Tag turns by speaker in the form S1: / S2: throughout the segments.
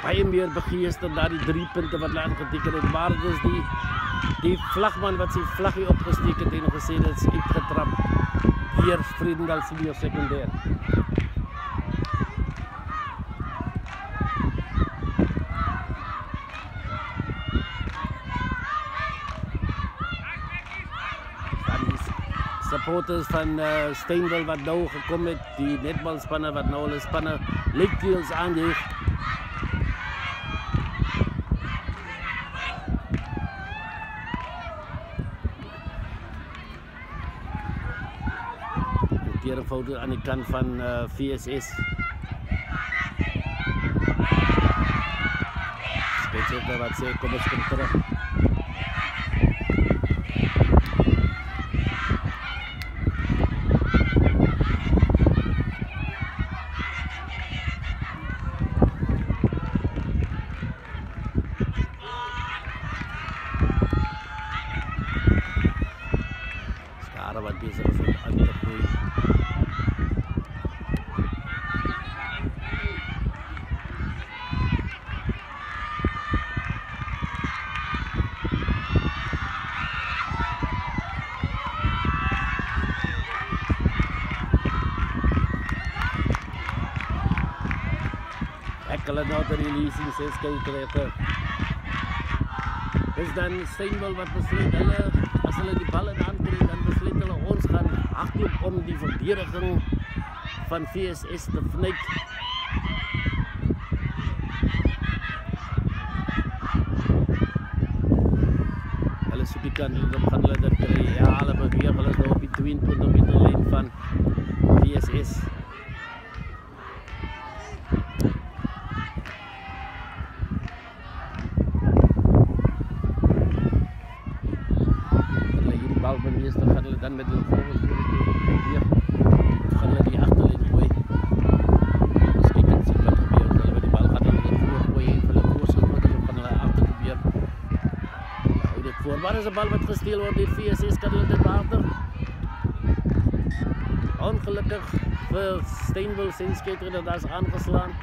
S1: baie meer begeester na die 3 punte wat hulle aangeteken het, maar dit is die vlagman wat sy vlaggie opgesteek het en gesê dit is uitgetrap deur Vredendal Senior Sekondêr. Supporters van Steenwil wat nou gekom het, die netbalspanne wat nou hulle spanne lekteels aangeef. Een foto aan die kant van VSS. Spesiaal wat sê, kom ons kom terug. Skare wat besig is om aan te groei. Hulle nou te releasing 6 km. Dis dan Steenwil wat besluit hulle, as hulle die bal aankry, dan besluit hulle ons gaan hardloop om die verdediging van VSS te vernuik. Hulle soek die kant, dan gaan hulle dit kry. Ja, hulle beweeg, hulle is nou op die 22 meter lyn van VSS. Meester gaan hulle dan met hulle volgende weer gaan hulle die agterlyn gooi. Ons kyk en sien wat gebeur. Hulle met die bal gaan hulle dit voorgooi en hulle voorspoed en gaan hulle agter probeer. Hou dit voor. Waar is 'n bal wat gesteel word deur VSS, kan hulle dit behaal. Ongelukkig vir Steenwil se skater dat daar's aangeslaan.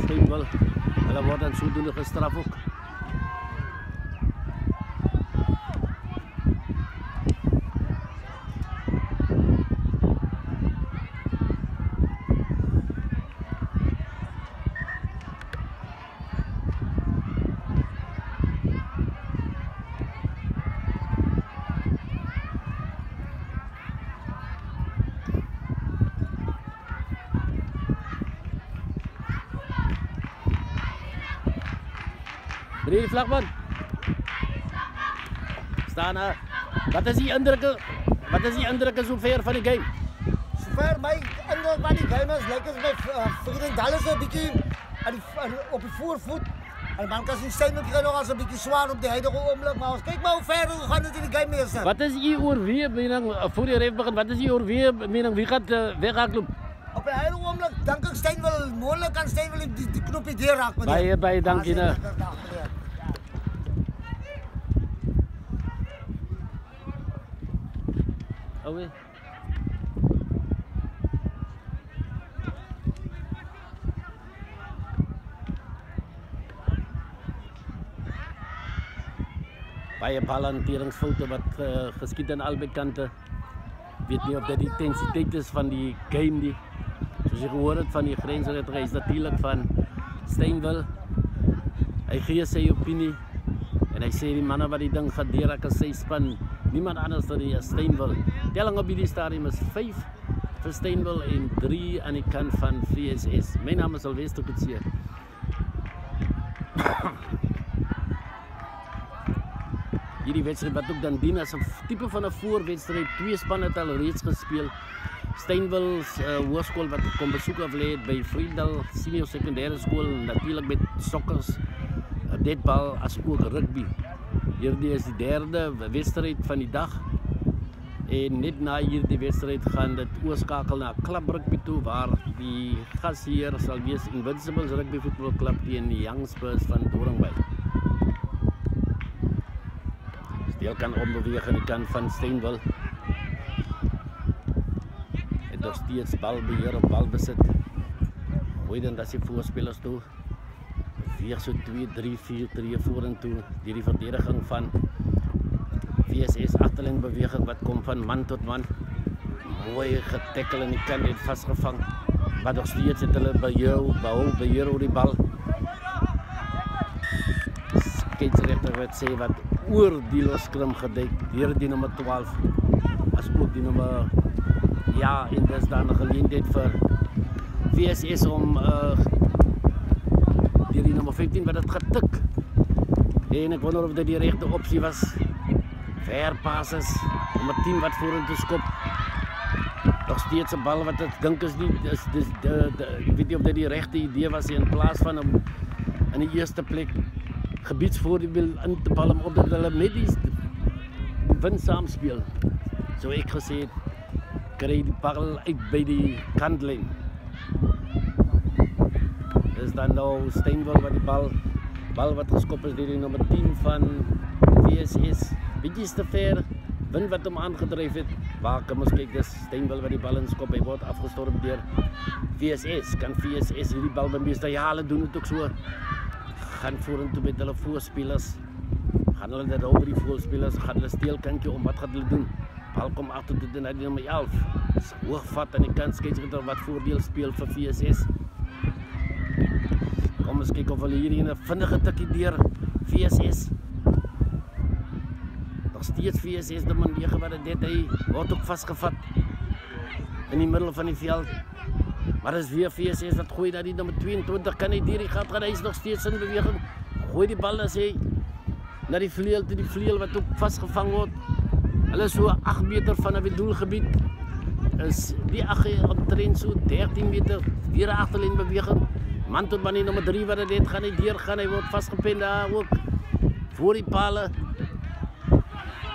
S1: Steenwil, hulle word dan sodoende gestraf ook. Meneer die vlagman, staan er. Wat is die indrukke so ver van die game?
S2: Sover my indruk van die game is, lyk as my Vredendal is 'n bietjie op die voorvoet. En man kan sien Steenwil kry nog as 'n bietjie swaar op die huidige oomblik, maar ons kyk maar hoe ver hoe gaan dit in die game meester.
S1: Wat is u oorweeg mening voor die ref begin? Wat is u oorweeg mening wie gaan weghardloop?
S2: Op die huidige oomblik dink ek Steenwil moontlik kan Steenwil die knoppie deur raak met.
S1: Baie dankie nou. Oké. Baie balhanteringsfoute wat geskied aan albei kante. Weet nie of dit die intensiteit is van die game nie. Soos jy gehoor het van die grensregter is natuurlik van Steenwil. Hy gee sy opinie en hy sê die manne wat die ding gaan deurraak as sy span, niemand anders dan die Steenwil. Telling op die stadium is 5 vir Steenwil en 3 aan die kant van VSS. My naam is Sylvester Kutsie. Hierdie wedstryd wat ook dan dien as 'n tipe van 'n voorwedstryd. Twee spanne het al reeds gespeel Steinville hoërskool wat ek kom besoek aflê het by Vriendal Senior Sekondêre Skool, natuurlik met sokkers, netbal as ook rugby. Hierdie is die derde wedstryd van die dag. En net na hierdie wedstryd gaan dit oorskakel na klub rugby toe waar die gasheer sal wees Invincibles Rugby Voetbalklub teen die Young Spurs van Doringway. Steel kan ombeweeg aan die kant van Steinville. En nog steeds balbeheer op balbesit. Gooi dan dat die voorspelers toe. Veeg so 2-3-4-3 vorentoe deur die verdediging van VSS, agterlyn beweging wat kom van man tot man. Mooi getackle en die kant het vasgevang. Maar nog steeds het hulle beheer oor die bal. Skeidsregter wat sê wat oor die loskrim gedek deur die nommer 12 as ook die nommer en dis dan 'n geleentheid vir VSS om deur die nommer 15 wat dit getik. En ek wonder of dit die regte opsie was. Fair passes, nommer 10 wat vorentoe skop. Nog steeds 'n bal wat ek dink is nie ek weet nie of dit die regte idee was in plaas van om in die eerste plek gebiedsvoordeel in te palm op dat hulle met die wind saam speel. So ek gesê het, kry die bal uit by die kantlyn. Dis dan nou Steinville wat die bal wat geskop is deur die nommer 10 van VSS. Bietjie te ver, wind wat hom aangedryf het. Waar kan ons kyk, dis Steinville wat die bal inskop, hy word afgestorm deur VSS. Kan VSS hierdie bal bemeester? Ja, hulle doen dit ook so. Gaan vorentoe met hulle voorspelers. Gaan hulle dit oor die voorspelers, gaan hulle steelkantjie om, wat gaan hulle doen? Bal kom agter toe na die nommer 11. Dis hoogvat aan die kant, skeidsregter wat voordeel speel vir VSS. Kom ons kyk of hulle hierdie 'n vinnige tikkie deur VSS. Steeds VSS de man 9 wat dit hy word ook vasgevat in die middel van die veld. Maar is weer VSS wat gooi na die nommer 22, kan hy deur die gat gaan, hy is nog steeds in beweging. Gooi die bal as hy na die vleuel wat ook vasgevang word. Hulle is so 8 meter van 'n doelgebied. Is die omtrent so 13 meter weer 'n agterlyn beweging. Man tot man die nommer 3 wat dit gaan hy deur gaan, hy word vasgepen daar ook voor die pale.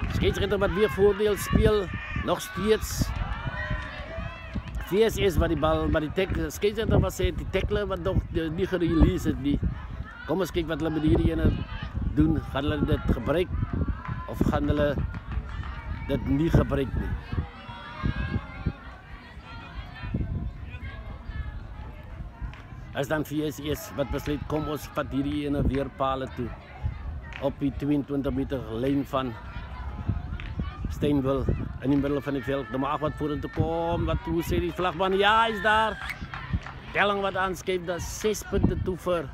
S1: Skeidsregter wat weer voordeel speel, nog steeds VSS wat die bal, maar die tackle, skeidsregter wat sê die tackle wat nog nie gerelease het nie. Kom ons kyk wat hulle met hierdie ene doen, gaan hulle dit gebruik of gaan hulle dit nie gebruik nie. As dan VSS wat besluit, kom ons vat hierdie ene weer pale toe op die 22 meter lyn van Steinville in die middel van die veld. Nommer 8 wat vorentoe kom, hoe sê die vlagman? Ja, hy is daar. Telling wat aanskuif, dat 6 punte toe vir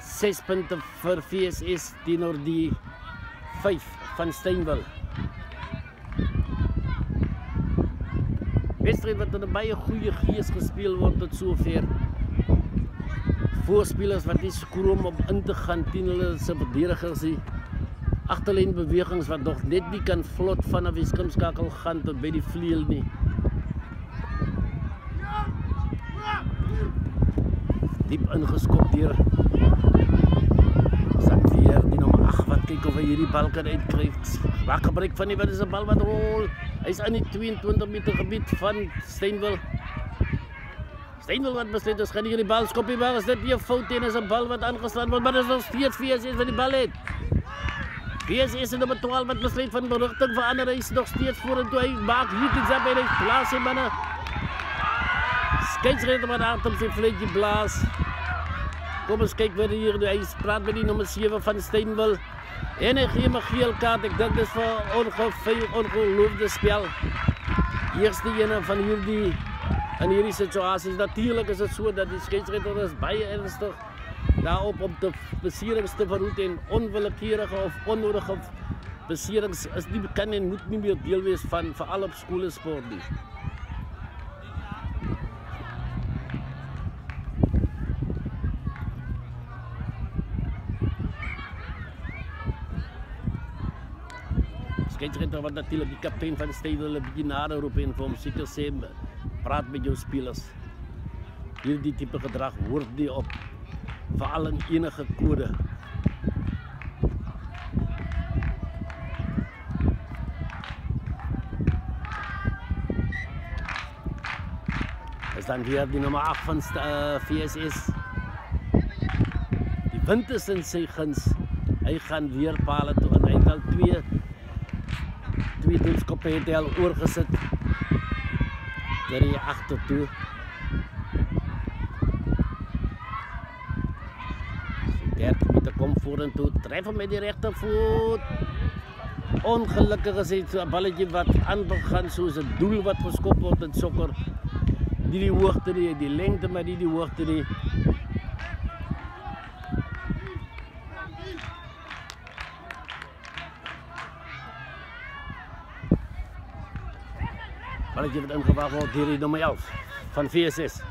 S1: 6 punte vir VSS teenoor die 5 van Steinville. Wedstryd wat in 'n baie goeie gees gespeel word tot sover. Voorspelers wat nie skroom om in te gaan teen hulle se verdedigers nie. Agterlyn bewegings wat nog net nie kan vlot vanaf die skrimskakel gaan tot by die vleuel nie. Diep ingeskop deur Xavier, die nommer 8 wat kyk of hy hierdie bal kan uitkry. Maak gebruik van die wat is 'n bal wat rol. Hy's in die 22 meter gebied van Steinville. Steinville wat besluit ons gaan hierdie bal skop, maar is dit nie 'n fout en is 'n bal wat aangeslaan word, maar dit is nog steeds VSS wat die bal het. VSS nummer 12 wat besluit van berigting verander, hy is nog steeds vorentoe, hy maak hierdie jab en hy blaas hy manne. Skeidsregter wat aan hom sy vleetjie blaas. Kom ons kyk weer hier, hy praat met die nommer 7 van Steinville. En hy gee 'n geel kaart, ek dink dis vir ongeloofde spel. Eerste ene van hierdie in hierdie situasies. Natuurlik is dit so dat die skeidsregter is baie ernstig daarop om te beserings te verhoed en onwillekeurige of onnodige beserings is nie kan en moet nie meer deel wees van veral op skole sport nie. Skeidsrechter wat natuurlik die kaptein van die stadion 'n bietjie nader roep en vir hom seker sê praat met jou spelers. Hierdie tipe gedrag hoort nie op, veral in enige kode. Is dan weer die nummer 8 van VSS. Die wind is in sy guns. Hy gaan weer pale toe en hy het al twee doelskoppe het hy al oorgesit. Daar hier agter toe. So 30 meter kom vorentoe, tref hom met die regtervoet. Ongelukkig is dit so 'n balletje wat aanbegin soos 'n doel wat geskop word in sokker. Nie die hoogte nie, die lengte, maar nie die hoogte nie. Balletje wat ingewacht word deur die nummer 11 van VSS.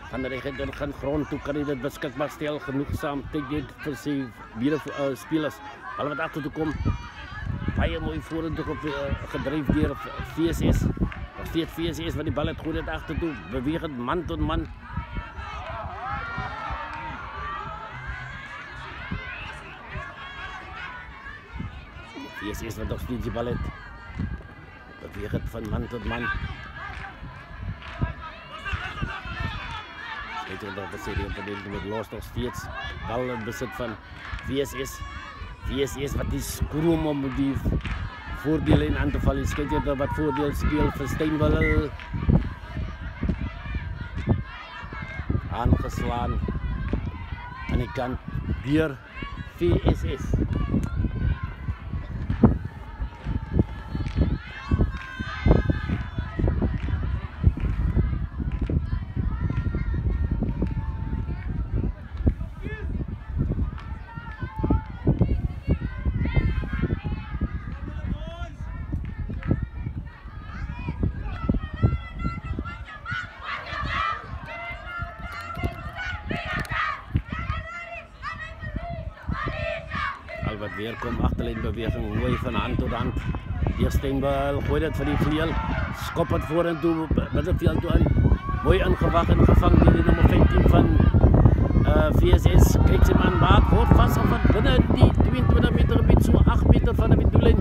S1: Van die regter gaan grond toe, kan hy dit beskikbaar stel, genoegsaam tyd vir sy spelers. Bal wat agter toe kom, baie mooi vorentoe gedryf deur VSS. VSS wat die bal het goed het agter toe, bewegend man tot man. VSS wat nog steeds die bal het, bewegend van man tot man. Skeidsrechter wat sê die opponent met los nog steeds, bal in besit van VSS. VSS wat die skroom om die voordele in aan te val. Die skeidsrechter wat voordeel speel vir Steinwil. Aangeslaan aan die kant deur VSS. Wat weer kom agterlyn beweging mooi van hand tot hand. Deur Steinwil gooi dit vir die vleuel, skop dit vorentoe middelveld toe aan. Mooi ingewag en gevang deur die nommer 15 van VSS. Kyk sy man maak word vasgevang binne die 22 meter gebied, so 8 meter van die doellyn.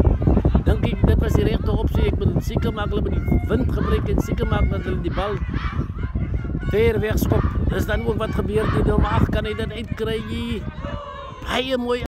S1: Dink ek dit was die regte opsie. Ek wil seker maak hulle met die wind gebruik en seker maak dat hulle die bal ver weg skop. Dis dan ook wat gebeur, die nommer 8 kan hy dit uitkry. Baie mooi